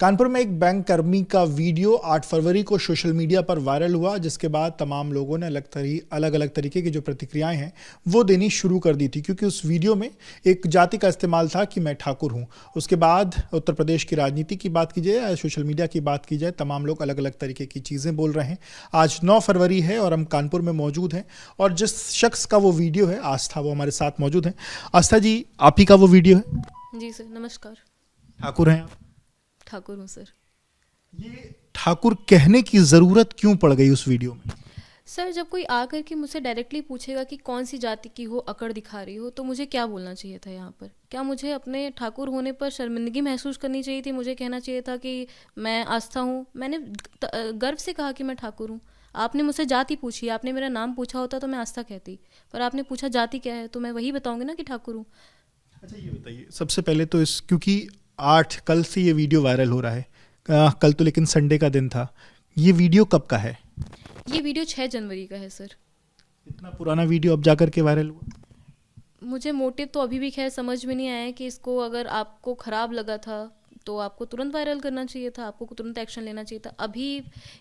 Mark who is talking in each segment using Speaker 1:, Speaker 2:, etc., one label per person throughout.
Speaker 1: कानपुर में एक बैंक कर्मी का वीडियो 8 फरवरी को सोशल मीडिया पर वायरल हुआ, जिसके बाद तमाम लोगों ने अलग अलग तरीके की जो प्रतिक्रियाएं हैं वो देनी शुरू कर दी थी, क्योंकि उस वीडियो में एक जाति का इस्तेमाल था कि मैं ठाकुर हूं। उसके बाद उत्तर प्रदेश की राजनीति की बात की जाए या सोशल मीडिया की बात की जाए, तमाम लोग अलग अलग तरीके की चीज़ें बोल रहे हैं। आज 9 फरवरी है और हम कानपुर में मौजूद हैं और जिस शख्स का वो वीडियो है, आस्था, वो हमारे साथ मौजूद है। आस्था जी, आप ही का वो वीडियो है?
Speaker 2: जी सर, नमस्कार।
Speaker 1: ठाकुर हैं आप?
Speaker 2: ठाकुर हूँ सर।
Speaker 1: ये ठाकुर कहने की ज़रूरत क्यों पड़ गई उस वीडियो में?
Speaker 2: सर, जब कोई आकर के मुझसे डायरेक्टली पूछेगा कि कौन सी जाति की हो, अकड़ दिखा रही हो, तो मुझे क्या बोलना चाहिए था यहाँ पर? क्या मुझे अपने ठाकुर होने पर शर्मिंदगी महसूस करनी चाहिए थी? मुझे कहना चाहिए था कि मैं आस्था हूँ? मैंने गर्व से कहा कि मैं ठाकुर हूँ। आपने मुझसे जाति पूछी, आपने मेरा नाम पूछा होता तो मैं आस्था कहती, पर आपने पूछा जाति क्या है, तो मैं वही बताऊँगी ना कि ठाकुर हूँ।
Speaker 1: अच्छा, ये बताइए सबसे पहले तो क्योंकि कल से ये वीडियो वायरल हो रहा है, कल तो लेकिन संडे का दिन था, ये वीडियो कब का है?
Speaker 2: ये वीडियो 6 जनवरी का है सर।
Speaker 1: इतना पुराना वीडियो अब जाकर के वायरल हुआ?
Speaker 2: मुझे मोटिव तो अभी भी खैर समझ में नहीं आया कि इसको अगर आपको ख़राब लगा था तो आपको तुरंत वायरल करना चाहिए था, आपको तुरंत एक्शन लेना चाहिए था। अभी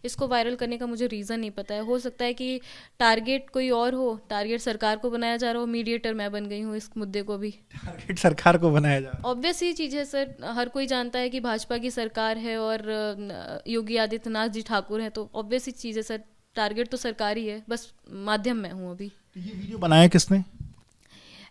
Speaker 2: इसको वायरल करने का मुझे रीज़न नहीं पता है। हो सकता है कि टारगेट कोई और हो, टारगेट सरकार को बनाया जा रहा हो, मीडिएटर मैं बन गई हूँ इस मुद्दे को भी।
Speaker 1: टारगेट सरकार को बनाया जा रहा है?
Speaker 2: ऑब्वियस ही चीज़ है सर, हर कोई जानता है कि भाजपा की सरकार है और योगी आदित्यनाथ जी ठाकुर हैं, तो ऑब्वियस ही चीज़ है सर, टारगेट तो सरकार ही है, बस माध्यम मैं हूँ अभी।
Speaker 1: तो ये वीडियो बनाया किसने?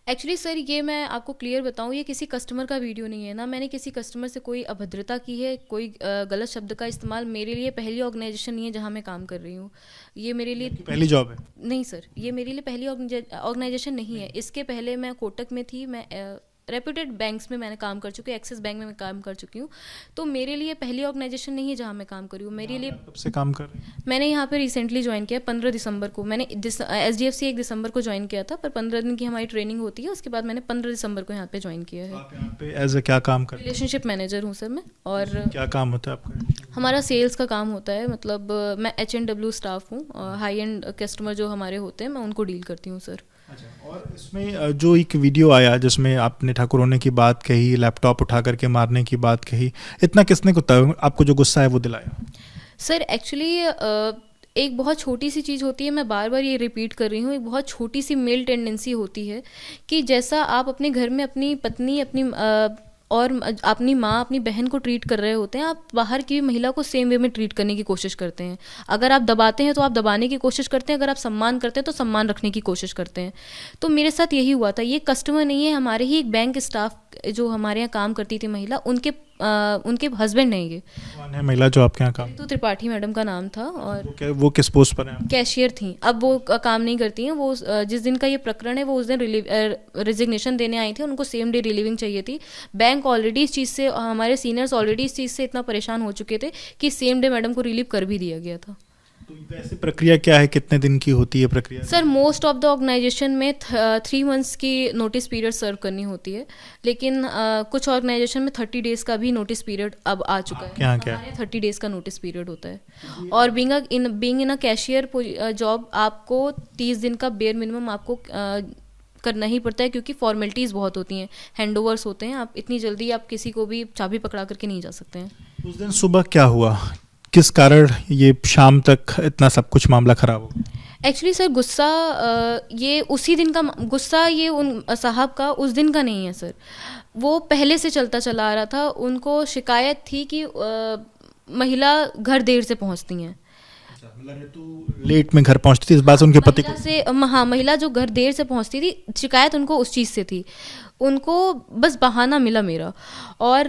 Speaker 2: एक्चुअली सर, ये मैं आपको क्लियर बताऊँ, ये किसी कस्टमर का वीडियो नहीं है ना। मैंने किसी कस्टमर से कोई अभद्रता की है, कोई गलत शब्द का इस्तेमाल। मेरे लिए पहली ऑर्गेनाइजेशन नहीं है जहाँ मैं काम कर रही हूँ। ये मेरे लिए
Speaker 1: पहली जॉब है?
Speaker 2: नहीं सर, ये मेरे लिए पहली ऑर्गेनाइजेशन नहीं है। इसके पहले मैं कोटक में थी, मैं रेप्यूटेड बैंक्स में मैंने काम कर चुकी हूँ, एक्सिस बैंक में मैं काम कर चुकी हूँ। तो मेरे लिए पहली ऑर्गेनाइजेशन नहीं है जहाँ मैं काम कर रही हूँ। मेरे लिए
Speaker 1: कब से काम कर रहे हैं?
Speaker 2: मैंने यहाँ पे रिसेंटली ज्वाइन किया, 15 दिसंबर को। मैंने SDFC 1 दिसंबर को ज्वाइन किया था, पर 15 दिन की हमारी ट्रेनिंग होती है, उसके बाद मैंने 15 दिसंबर को यहाँ पे ज्वाइन किया है।
Speaker 1: आप यहाँ पे एज ए क्या काम कर?
Speaker 2: रिलेशनशिप मैनेजर हूँ सर मैं। और
Speaker 1: क्या काम होता है आपका?
Speaker 2: हमारा सेल्स का काम होता है, मतलब मैं H&W स्टाफ हूँ, हाई एंड कस्टमर जो हमारे होते हैं मैं उनको डील करती हूँ सर।
Speaker 1: अच्छा, और इसमें जो एक वीडियो आया जिसमें आपने ठाकुर होने की बात कही, लैपटॉप उठा करके मारने की बात कही, इतना किसने आपको जो गुस्सा है वो दिलाया?
Speaker 2: सर एक्चुअली एक बहुत छोटी सी चीज़ होती है, मैं बार बार ये रिपीट कर रही हूँ, एक बहुत छोटी सी मेल टेंडेंसी होती है कि जैसा आप अपने घर में अपनी पत्नी, अपनी और अपनी माँ, अपनी बहन को ट्रीट कर रहे होते हैं, आप बाहर की महिला को सेम वे में ट्रीट करने की कोशिश करते हैं। अगर आप दबाते हैं तो आप दबाने की कोशिश करते हैं, अगर आप सम्मान करते हैं तो सम्मान रखने की कोशिश करते हैं। तो मेरे साथ यही हुआ था। ये कस्टमर नहीं है, हमारे ही एक बैंक स्टाफ जो हमारे यहाँ काम करती थी महिला, उनके हस्बैंड हैं। ये
Speaker 1: कौन है महिला जो आपके यहाँ काम?
Speaker 2: तो त्रिपाठी मैडम का नाम था, और
Speaker 1: वो किस पोस्ट पर है?
Speaker 2: कैशियर थी। अब वो काम नहीं करती हैं। वो जिस दिन का ये प्रकरण है, वो उस दिन रिजिग्नेशन देने आई थी, उनको सेम डे रिलीविंग चाहिए थी। बैंक ऑलरेडी इस चीज़ से, हमारे सीनियर्स ऑलरेडी इस चीज़ से इतना परेशान हो चुके थे कि सेम डे मैडम को रिलीव कर भी दिया गया था।
Speaker 1: तो वैसे प्रक्रिया क्या है, कितने दिन की होती है प्रक्रिया?
Speaker 2: Sir, most of the organisation में 3 मंथ्स की नोटिस पीरियड सर्व करनी होती है, लेकिन कुछ ऑर्गेनाइजेशन में 30 डेज़ का भी नोटिस पीरियड अब आ चुका है।
Speaker 1: क्या क्या?
Speaker 2: 30 डेज़ का नोटिस पीरियड होता है। और being in a cashier job, आपको 30 दिन का बेयर मिनिमम आपको करना ही पड़ता है, क्योंकि फॉर्मेलिटीज़ बहुत होती हैं, हैंडओवर्स होते हैं। आप इतनी जल्दी आप किसी को भी चाबी पकड़ा करके नहीं जा सकते हैं।
Speaker 1: उस दिन सुबह क्या हुआ, किस कारण ये शाम तक इतना सब कुछ मामला खराब हो?
Speaker 2: एक्चुअली सर, गुस्सा ये उसी दिन का गुस्सा, ये उन साहब का उस दिन का नहीं है सर, वो पहले से चलता चला आ रहा था। उनको शिकायत थी कि महिला घर देर से पहुंचती हैं।
Speaker 1: लेट में घर पहुंचती थी, इस बात से उनके पति को?
Speaker 2: हाँ, महिला जो घर देर से पहुंचती थी, शिकायत उनको उस चीज़ से थी। उनको बस बहाना मिला मेरा। और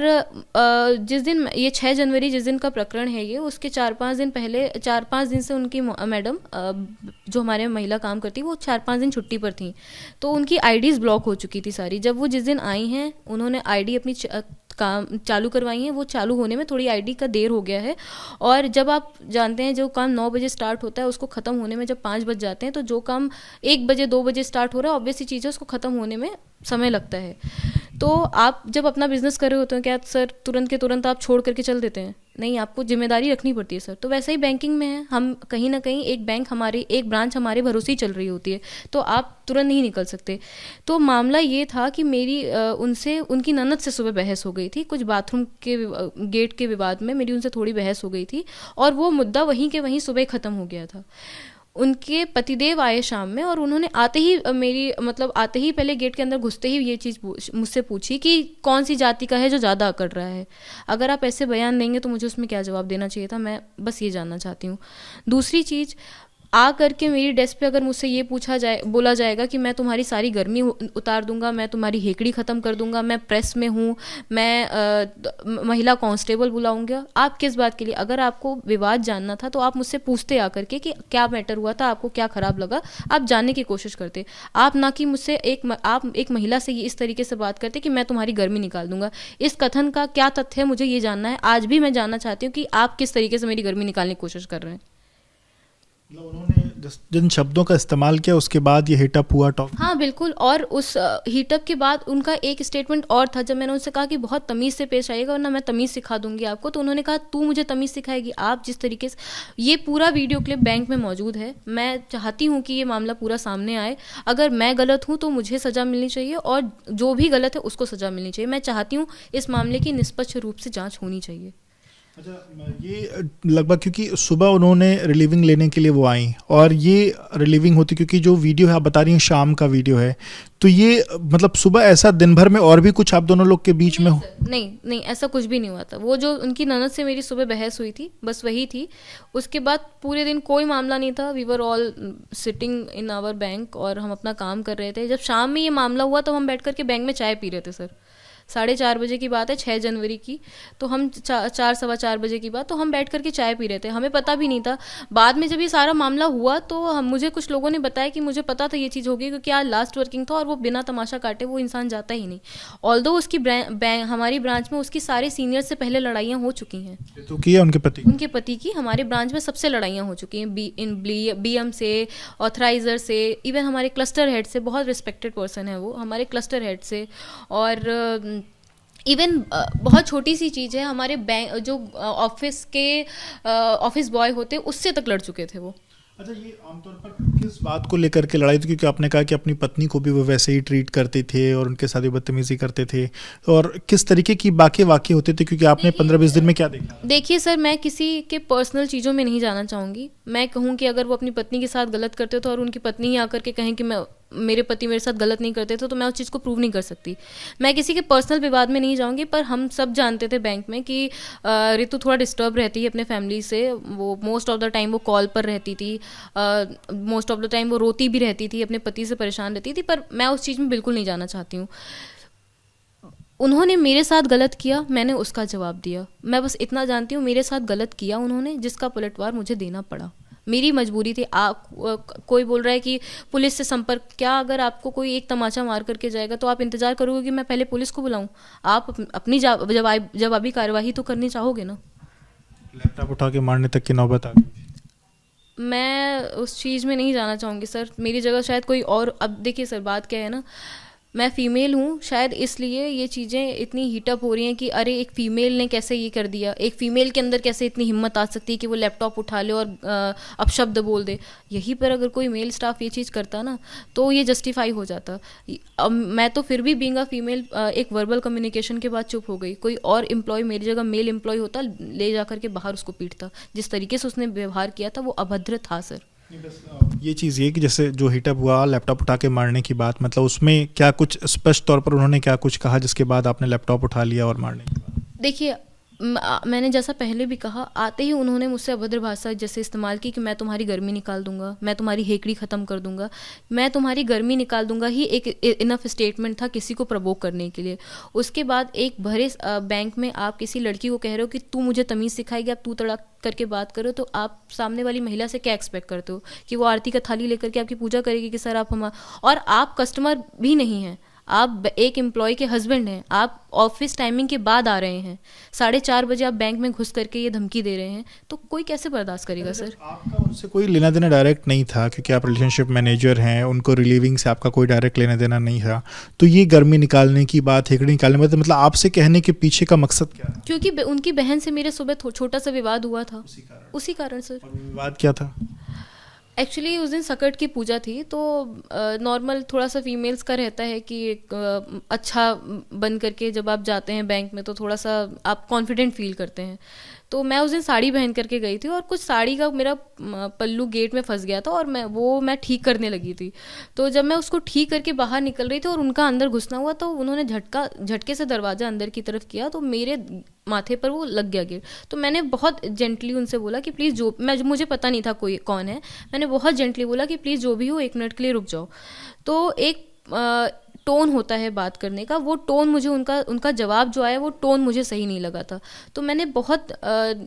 Speaker 2: जिस दिन ये 6 जनवरी जिस दिन का प्रकरण है, ये उसके 4-5 दिन पहले, 4-5 दिन से उनकी मैडम जो हमारे महिला काम करती, वो 4-5 दिन छुट्टी पर थी, तो उनकी आईडीज़ ब्लॉक हो चुकी थी सारी। जब वो जिस दिन आई हैं, उन्होंने आईडी अपनी काम चालू करवाई है, वो चालू होने में थोड़ी आईडी का देर हो गया है। और जब आप जानते हैं जो काम 9 बजे स्टार्ट होता है, उसको ख़त्म होने में जब 5 बज जाते हैं, तो जो काम 1 बजे 2 बजे स्टार्ट हो रहा है, ऑब्वियसली चीज़ है, उसको ख़त्म होने में समय लगता है। तो आप जब अपना बिजनेस कर रहे होते हैं, क्या सर तुरंत के तुरंत आप छोड़ करके चल देते हैं? नहीं, आपको जिम्मेदारी रखनी पड़ती है सर। तो वैसे ही बैंकिंग में है, हम कहीं ना कहीं एक बैंक हमारे, एक ब्रांच हमारे भरोसे ही चल रही होती है, तो आप तुरंत नहीं निकल सकते। तो मामला ये था कि मेरी उनसे, उनकी ननद से सुबह बहस हो गई थी, कुछ बाथरूम के गेट के विवाद में मेरी उनसे थोड़ी बहस हो गई थी, और वो मुद्दा वहीं के वहीं सुबह ख़त्म हो गया था। उनके पतिदेव आए शाम में, और उन्होंने आते ही मेरी, मतलब आते ही पहले गेट के अंदर घुसते ही ये चीज़ मुझसे पूछी कि कौन सी जाति का है जो ज़्यादा अकड़ रहा है। अगर आप ऐसे बयान देंगे तो मुझे उसमें क्या जवाब देना चाहिए था, मैं बस ये जानना चाहती हूँ। दूसरी चीज़, आ करके मेरी डेस्क पे अगर मुझसे ये पूछा जाए, बोला जाएगा कि मैं तुम्हारी सारी गर्मी उतार दूंगा, मैं तुम्हारी हेकड़ी ख़त्म कर दूंगा, मैं प्रेस में हूँ, मैं महिला कांस्टेबल बुलाऊंगा, आप किस बात के लिए? अगर आपको विवाद जानना था तो आप मुझसे पूछते आकर के कि क्या मैटर हुआ था, आपको क्या ख़राब लगा, आप जानने की कोशिश करते। आप ना कि मुझसे आप एक महिला से ये इस तरीके से बात करते कि मैं तुम्हारी गर्मी निकाल दूंगा। इस कथन का क्या तथ्य है, मुझे ये जानना है। आज भी मैं जानना चाहती हूँ कि आप किस तरीके से मेरी गर्मी निकालने की कोशिश कर रहे हैं।
Speaker 1: उन्होंने जिन शब्दों का इस्तेमाल किया उसके बाद ये हिटअप हुआ टॉक।
Speaker 2: हाँ बिल्कुल, और उस हीटअप के बाद उनका एक स्टेटमेंट और था, जब मैंने उनसे कहा कि बहुत तमीज़ से पेश आइएगा वरना मैं तमीज़ सिखा दूंगी आपको, तो उन्होंने कहा तू मुझे तमीज़ सिखाएगी? आप जिस तरीके से, ये पूरा वीडियो क्लिप बैंक में मौजूद है, मैं चाहती हूँ कि ये मामला पूरा सामने आए। अगर मैं गलत हूँ तो मुझे सज़ा मिलनी चाहिए, और जो भी गलत है उसको सज़ा मिलनी चाहिए। मैं चाहती हूँ इस मामले की निष्पक्ष रूप से जाँच होनी चाहिए।
Speaker 1: अच्छा, ये लगभग क्योंकि सुबह उन्होंने रिलीविंग लेने के लिए वो आई, और ये रिलीविंग होती, क्योंकि जो वीडियो है आप बता रही हैं शाम का वीडियो है, तो ये मतलब सुबह ऐसा दिन भर में और भी कुछ आप दोनों लोग के बीच में हो?
Speaker 2: नहीं नहीं, ऐसा कुछ भी नहीं हुआ था। वो जो उनकी ननद से मेरी सुबह बहस हुई थी, बस वही थी। उसके बाद पूरे दिन कोई मामला नहीं था। We were all sitting in our bank, और हम अपना काम कर रहे थे। जब शाम में ये मामला हुआ तो हम बैठ कर के बैंक में चाय पी रहे थे सर। 4:30 बजे की बात है, 6 जनवरी की। तो हम 4 सवा 4 बजे की बात, तो हम बैठ करके चाय पी रहे थे, हमें पता भी नहीं था। बाद में जब ये सारा मामला हुआ तो मुझे कुछ लोगों ने बताया कि मुझे पता था ये चीज़ होगी, क्योंकि आज लास्ट वर्किंग था और वो बिना तमाशा काटे वो इंसान जाता ही नहीं। ऑल्दो उसकी हमारी ब्रांच में उसकी सारे सीनियर से पहले लड़ाइयाँ हो चुकी हैं।
Speaker 1: तो किया उनके पति
Speaker 2: की हमारे ब्रांच में सबसे लड़ाइयाँ हो चुकी हैं, BM से, ऑथराइज़र से, इवन हमारे क्लस्टर हेड से, बहुत रिस्पेक्टेड पर्सन है वो, हमारे क्लस्टर हेड से। और इवन बहुत छोटी सी चीज़ है, हमारे बैंक जो ऑफिस बॉय होते उससे तक लड़ चुके थे वो।
Speaker 1: अच्छा, ये आमतौर पर किस बात को लेकर के लड़ाई थी? क्योंकि आपने कहा कि अपनी पत्नी को भी वो वैसे ही ट्रीट करते थे और उनके साथ बदतमीजी करते थे, और किस तरीके की बाकी वाक़ई होते थे? क्योंकि आपने 15-20 दिन में क्या देखा?
Speaker 2: देखिए सर, मैं किसी के पर्सनल चीज़ों में नहीं जाना चाहूँगी। मैं कहूँ कि अगर वो अपनी पत्नी के साथ गलत करते थे और उनकी पत्नी ही आकर के कहें कि मेरे पति मेरे साथ गलत नहीं करते थे, तो मैं उस चीज़ को प्रूव नहीं कर सकती। मैं किसी के पर्सनल विवाद में नहीं जाऊंगी, पर हम सब जानते थे बैंक में कि ऋतु थोड़ा डिस्टर्ब रहती है अपने फैमिली से। वो मोस्ट ऑफ द टाइम वो कॉल पर रहती थी, मोस्ट ऑफ द टाइम वो रोती भी रहती थी, अपने पति से परेशान रहती थी, पर मैं उस चीज़ में बिल्कुल नहीं जाना चाहती हूँ। उन्होंने मेरे साथ गलत किया, मैंने उसका जवाब दिया। मैं बस इतना जानती हूँ, मेरे साथ गलत किया उन्होंने, जिसका पलटवार मुझे देना पड़ा। मेरी मजबूरी थी। कोई बोल रहा है कि पुलिस से संपर्क, क्या अगर आपको कोई एक तमाचा मार करके जाएगा तो आप इंतज़ार करोगे कि मैं पहले पुलिस को बुलाऊं? आप अपनी जवाबी कार्यवाही तो करनी चाहोगे ना।
Speaker 1: लैपटॉप उठा के मारने तक की नौबत आ गई।
Speaker 2: मैं उस चीज़ में नहीं जाना चाहूँगी सर, मेरी जगह शायद कोई और। अब देखिए सर, बात क्या है ना, मैं फ़ीमेल हूँ, शायद इसलिए ये चीज़ें इतनी हीटअप हो रही हैं कि अरे एक फ़ीमेल ने कैसे ये कर दिया, एक फ़ीमेल के अंदर कैसे इतनी हिम्मत आ सकती है कि वो लैपटॉप उठा ले और अपशब्द बोल दे। यहीं पर अगर कोई मेल स्टाफ ये चीज़ करता ना तो ये जस्टिफाई हो जाता। अब मैं तो फिर भी बीइंग अ फीमेल एक वर्बल कम्युनिकेशन के बाद चुप हो गई। कोई और एम्प्लॉय मेरी जगह मेल एम्प्लॉय होता, ले जा करके बाहर उसको पीटता। जिस तरीके से उसने व्यवहार किया था वो अभद्र था सर।
Speaker 1: ये चीज़ ये कि जैसे जो हिटअप हुआ लैपटॉप उठा के मारने की बात, मतलब उसमें क्या कुछ स्पष्ट तौर पर उन्होंने क्या कुछ कहा जिसके बाद आपने लैपटॉप उठा लिया और मारने के बाद?
Speaker 2: देखिए, मैंने जैसा पहले भी कहा, आते ही उन्होंने मुझसे अभद्र भाषा जैसे इस्तेमाल की कि मैं तुम्हारी गर्मी निकाल दूंगा, मैं तुम्हारी हेकड़ी ख़त्म कर दूंगा। मैं तुम्हारी गर्मी निकाल दूंगा ही एक इनफ स्टेटमेंट था किसी को प्रवोक करने के लिए। उसके बाद एक भरे बैंक में आप किसी लड़की को कह रहे हो कि तू मुझे तमीज़ सिखाएगी, आप तू तड़ाक करके बात करो, तो आप सामने वाली महिला से क्या एक्सपेक्ट करते हो कि वो आरती का थाली लेकर के आपकी पूजा करेगी कि सर आप और आप कस्टमर भी नहीं हैं, आप एक एम्प्लॉय के हस्बैंड हैं, आप ऑफिस टाइमिंग के बाद आ रहे हैं, 4:30 बजे आप बैंक में घुस करके ये धमकी दे रहे हैं, तो कोई कैसे बर्दाश्त करेगा सर?
Speaker 1: आपका उनसे कोई लेना देना डायरेक्ट नहीं था क्योंकि आप रिलेशनशिप मैनेजर हैं, उनको रिलीविंग से आपका कोई डायरेक्ट लेना देना नहीं था, तो ये गर्मी निकालने की बात, हेकड़ी निकालने की, मतलब आपसे कहने के पीछे का मकसद क्या है?
Speaker 2: क्योंकि उनकी बहन से मेरे सुबह छोटा सा विवाद हुआ था, उसी कारण सर।
Speaker 1: और विवाद क्या था?
Speaker 2: एक्चुअली उस दिन सकट की पूजा थी, तो नॉर्मल थोड़ा सा फीमेल्स का रहता है कि एक अच्छा बन करके जब आप जाते हैं बैंक में तो थोड़ा सा आप कॉन्फिडेंट फील करते हैं। तो मैं उस दिन साड़ी पहन करके गई थी और कुछ साड़ी का मेरा पल्लू गेट में फंस गया था और मैं ठीक करने लगी थी। तो जब मैं उसको ठीक करके बाहर निकल रही थी और उनका अंदर घुसना हुआ, तो उन्होंने झटके से दरवाज़ा अंदर की तरफ किया, तो मेरे माथे पर वो लग गया गेट। तो मैंने बहुत जेंटली उनसे बोला कि प्लीज़, मुझे पता नहीं था कोई कौन है, मैंने बहुत जेंटली बोला कि प्लीज़ जो भी हो 1 मिनट के लिए रुक जाओ। तो एक टोन होता है बात करने का, वो टोन मुझे उनका जवाब जो आया वो टोन मुझे सही नहीं लगा था। तो मैंने बहुत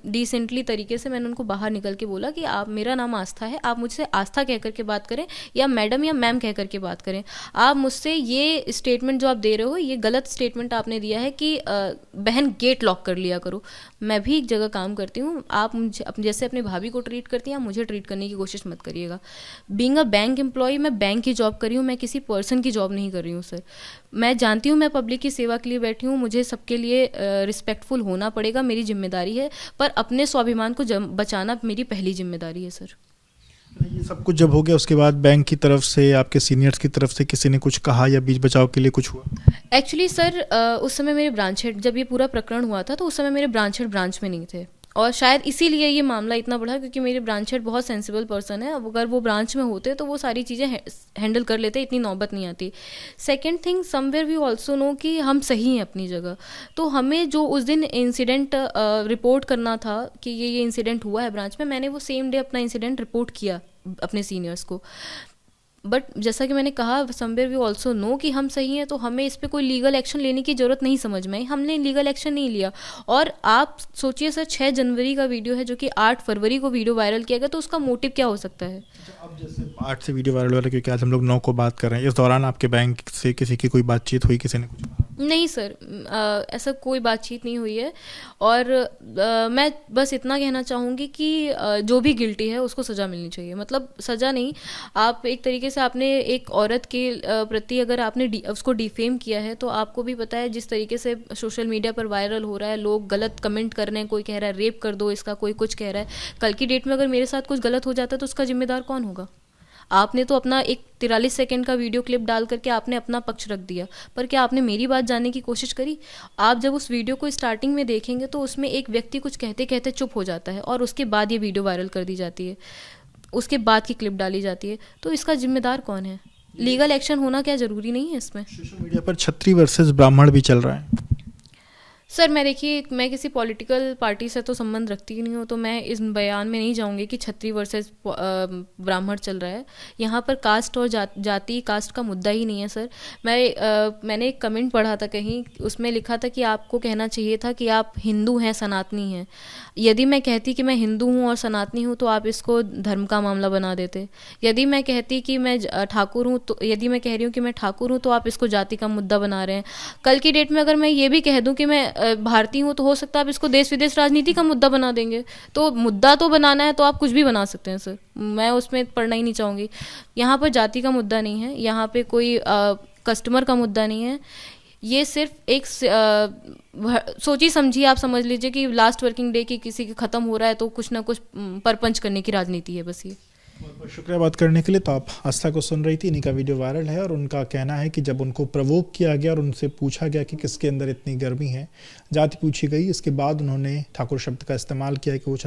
Speaker 2: डिसेंटली तरीके से मैंने उनको बाहर निकल के बोला कि आप, मेरा नाम आस्था है, आप मुझसे आस्था कह करके बात करें या मैडम या मैम कह करके बात करें। आप मुझसे ये स्टेटमेंट जो आप दे रहे हो, ये गलत स्टेटमेंट आपने दिया है कि बहन गेट लॉक कर लिया करो। मैं भी एक जगह काम करती हूँ, आप मुझे जैसे अपनी भाभी को ट्रीट करती हैं, आप मुझे ट्रीट करने की कोशिश मत करिएगा। बीइंग अ बैंक एम्प्लॉय, मैं बैंक की जॉब कर रही हूँ, मैं किसी पर्सन की जॉब नहीं कर रही हूँ सर। मैं जानती हूँ मैं पब्लिक की सेवा के लिए बैठी हूँ, मुझे सबके लिए रिस्पेक्टफुल होना पड़ेगा, मेरी जिम्मेदारी है, पर अपने स्वाभिमान को बचाना मेरी पहली जिम्मेदारी है सर।
Speaker 1: ये सब कुछ जब हो गया उसके बाद बैंक की तरफ से, आपके सीनियर्स की तरफ से किसी ने कुछ कहा या बीच बचाव के लिए कुछ हुआ?
Speaker 2: एक्चुअली सर उस समय मेरे ब्रांच हेड, जब ये पूरा प्रकरण हुआ था तो उस समय मेरे ब्रांच हेड ब्रांच में नहीं थे, और शायद इसीलिए ये मामला इतना बढ़ा क्योंकि मेरे ब्रांच हेड बहुत सेंसिबल पर्सन है। अब अगर वो ब्रांच में होते तो वो सारी चीज़ें हैंडल कर लेते, इतनी नौबत नहीं आती। Second thing, somewhere we also know कि हम सही हैं अपनी जगह, तो हमें जो उस दिन इंसिडेंट रिपोर्ट करना था कि ये इंसिडेंट हुआ है ब्रांच में, मैंने वो सेम डे अपना इंसिडेंट रिपोर्ट किया अपने सीनियर्स को। बट जैसा कि मैंने कहा, समवेयर वी ऑल्सो नो कि हम सही हैं, तो हमें इस पर कोई लीगल एक्शन लेने की ज़रूरत नहीं समझ में आई, हमने लीगल एक्शन नहीं लिया। और आप सोचिए सर, 6 जनवरी का वीडियो है जो कि 8 फरवरी को वीडियो वायरल किया गया, तो उसका मोटिव क्या हो सकता है?
Speaker 1: अब जैसे 8 से वीडियो वायरल हो रहा है क्योंकि आज हम लोग 9 को बात कर रहे हैं, इस दौरान आपके बैंक से किसी की कोई बातचीत हुई, किसी ने कुछ कहा?
Speaker 2: नहीं सर, ऐसा कोई बातचीत नहीं हुई है। और मैं बस इतना कहना चाहूँगी कि जो भी गिल्टी है उसको सज़ा मिलनी चाहिए। मतलब सज़ा नहीं, आप एक तरीके से आपने एक औरत के प्रति अगर आपने उसको डिफेम किया है, तो आपको भी पता है जिस तरीके से सोशल मीडिया पर वायरल हो रहा है, लोग गलत कमेंट कर रहे हैं, कोई कह रहा है रेप कर दो इसका, कोई कुछ कह रहा है। कल की डेट में अगर मेरे साथ कुछ गलत हो जाता है तो उसका जिम्मेदार कौन होगा? आपने तो अपना एक 43 सेकंड का वीडियो क्लिप डाल करके आपने अपना पक्ष रख दिया, पर क्या आपने मेरी बात जानने की कोशिश करी? आप जब उस वीडियो को स्टार्टिंग में देखेंगे तो उसमें एक व्यक्ति कुछ कहते कहते चुप हो जाता है और उसके बाद ये वीडियो वायरल कर दी जाती है, उसके बाद की क्लिप डाली जाती है, तो इसका जिम्मेदार कौन है? लीगल एक्शन होना क्या ज़रूरी नहीं है इसमें?
Speaker 1: सोशल मीडिया पर छत्री वर्सेस ब्राह्मण भी चल रहा है
Speaker 2: सर मैं किसी पॉलिटिकल पार्टी से तो संबंध रखती ही नहीं हूँ, तो मैं इस बयान में नहीं जाऊँगी कि छत्री वर्सेस ब्राह्मण चल रहा है। यहाँ पर कास्ट और जाति कास्ट का मुद्दा ही नहीं है सर। मैंने एक कमेंट पढ़ा था कहीं, उसमें लिखा था कि आपको कहना चाहिए था कि आप हिंदू हैं, सनातनी हैं। यदि मैं कहती कि मैं हिंदू हूँ और सनातनी हूँ तो आप इसको धर्म का मामला बना देते। यदि मैं कहती कि मैं ठाकुर हूँ, तो यदि मैं कह रही हूँ कि मैं ठाकुर हूँ तो आप इसको जाति का मुद्दा बना रहे हैं। कल की डेट में अगर मैं ये भी कह दूँ कि मैं भारतीय हूँ तो हो सकता है आप इसको देश विदेश राजनीति का मुद्दा बना देंगे। तो मुद्दा तो बनाना है तो आप कुछ भी बना सकते हैं सर, मैं उसमें पढ़ना ही नहीं चाहूँगी। यहाँ पर जाति का मुद्दा नहीं है, यहाँ पे कोई कस्टमर का मुद्दा नहीं है। ये सिर्फ एक सोची समझी आप समझ लीजिए कि लास्ट वर्किंग डे की किसी के ख़त्म हो रहा है तो कुछ ना कुछ परपंच करने की राजनीति है बस ये।
Speaker 1: बहुत बहुत शुक्रिया बात करने के लिए। तो आप आस्था को सुन रही थी, इन्हीं का वीडियो वायरल है और उनका कहना है कि जब उनको प्रवोक किया गया और उनसे पूछा गया कि किसके अंदर इतनी गर्मी है, जाति पूछी गई, इसके बाद उन्होंने ठाकुर शब्द का इस्तेमाल किया कि वो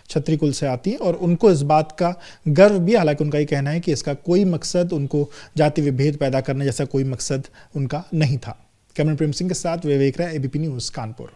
Speaker 1: छत्री कुल से आती है और उनको इस बात का गर्व भी। हालांकि उनका ये कहना है कि इसका कोई मकसद, उनको जाति विभेद पैदा करने जैसा कोई मकसद उनका नहीं था। कैमरा प्रेम सिंह के साथ विवेक राय, एबीपी न्यूज़ कानपुर।